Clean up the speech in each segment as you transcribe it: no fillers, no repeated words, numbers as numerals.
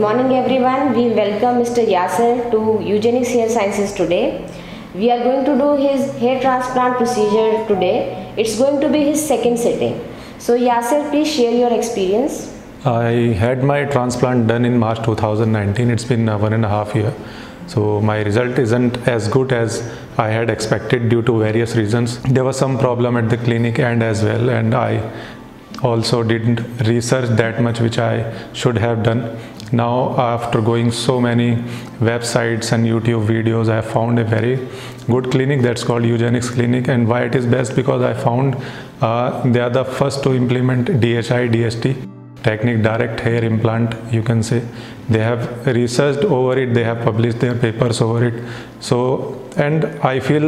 morning everyone. We welcome Mr. Yasser to Eugenics Hair Sciences today. We are going to do his hair transplant procedure today. It's going to be his second sitting. So Yasser, please share your experience. I had my transplant done in March 2019. It's been 1.5 years. So my result isn't as good as I had expected due to various reasons. There was some problem at the clinic end as well, and I also didn't research that much, which I should have done. Now after going so many websites and YouTube videos, I found a very good clinic that's called Eugenics Clinic. And why it is best? Because I found they are the first to implement DHI DST technique, direct hair implant, you can say. They have researched over it, they have published their papers over it. So, and I feel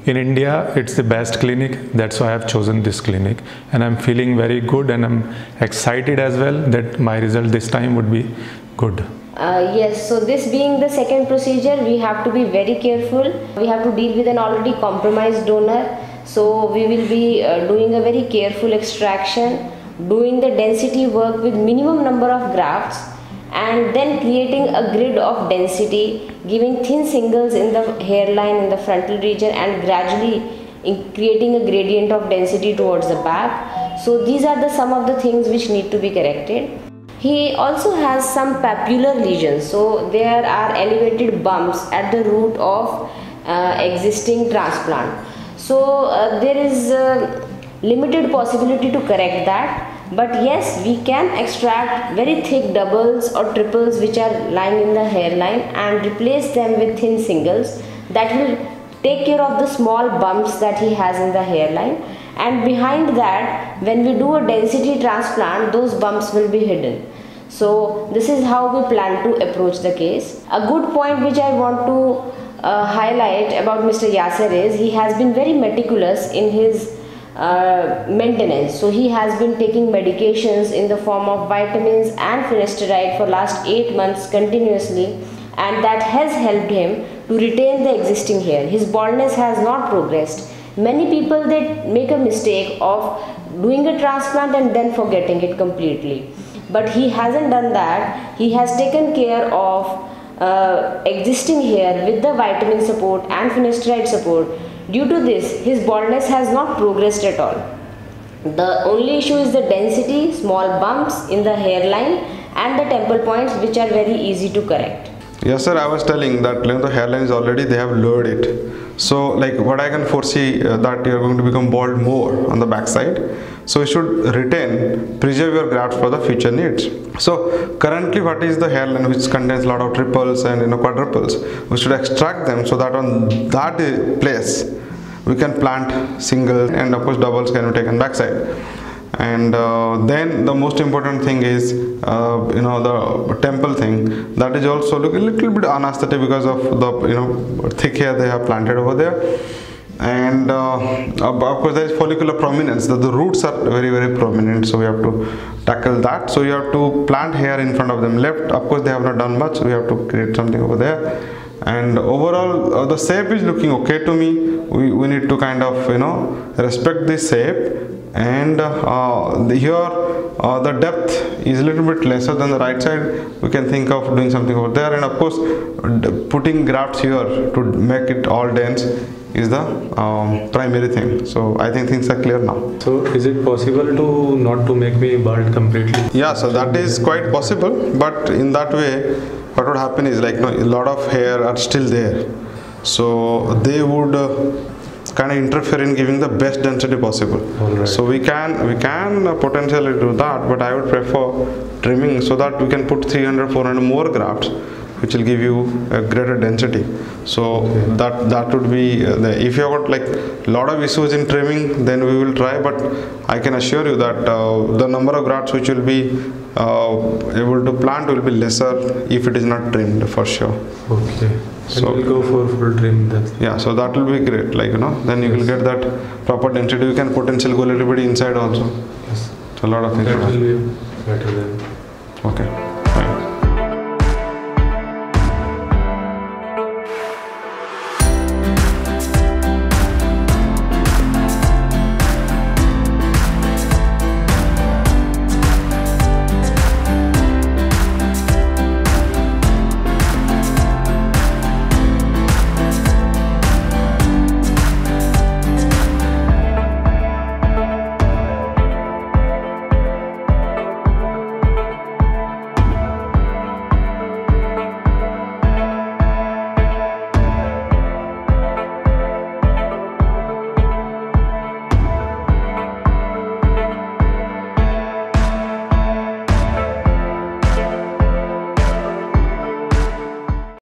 in India it's the best clinic, that's why I have chosen this clinic, and I'm feeling very good, and I'm excited as well that my result this time would be good. Yes, so this being the second procedure, we have to be very careful. We have to deal with an already compromised donor. So we will be doing a very careful extraction, doing the density work with minimum number of grafts, and then creating a grid of density, giving thin singles in the hairline in the frontal region, and gradually creating a gradient of density towards the back. So these are some of the things which need to be corrected. He also has some papular lesions, so there are elevated bumps at the root of existing transplant. So there is limited possibility to correct that, but yes, we can extract very thick doubles or triples which are lying in the hairline and replace them with thin singles that will take care of the small bumps that he has in the hairline. And behind that, when we do a density transplant, those bumps will be hidden. So this is how we plan to approach the case. A good point which I want to highlight about Mr. Yasser is he has been very meticulous in his maintenance. So he has been taking medications in the form of vitamins and finasteride for last 8 months continuously, and that has helped him to retain the existing hair. His baldness has not progressed. Many people, they make a mistake of doing a transplant and then forgetting it completely, but he hasn't done that. He has taken care of existing hair with the vitamin support and finasteride support. Due to this, his baldness has not progressed at all. The only issue is the density, small bumps in the hairline and the temple points, which are very easy to correct. Yes sir, I was telling that the hairline is already, they have lowered it. So like what I can foresee that you are going to become bald more on the back side. So you should preserve your grafts for the future needs. So currently what is the hairline which contains a lot of triples and quadruples? We should extract them so that on that place we can plant singles, and of course doubles can be taken backside. And then the most important thing is the temple thing, that is also look a little bit unaesthetic because of the thick hair they have planted over there. And of course there is follicular prominence, the roots are very prominent, so we have to tackle that. So you have to plant hair in front of them left. Of course they have not done much, we have to create something over there. And overall the shape is looking okay to me. We need to kind of respect this shape. And here the depth is a little bit lesser than the right side. We can think of doing something over there, and of course putting grafts here to make it all dense is the primary thing. So I think things are clear now. So is it possible to not to make me bald completely? Yeah, so that is quite possible, but in that way what would happen is like a lot of hair are still there, so they would kind of interfere in giving the best density possible. Right. So we can potentially do that, but I would prefer trimming so that we can put 300-400 more grafts, which will give you a greater density. So that would be if you have got like a lot of issues in trimming, then we will try, but I can assure you that the number of grafts which will be able to plant will be lesser if it is not trimmed, for sure. Okay. So we'll go for full trim then. Yeah, so that will be great, like then you will get that proper density. You can potentially go a little bit inside also. Yes. So a lot of things. That will be better then. Okay.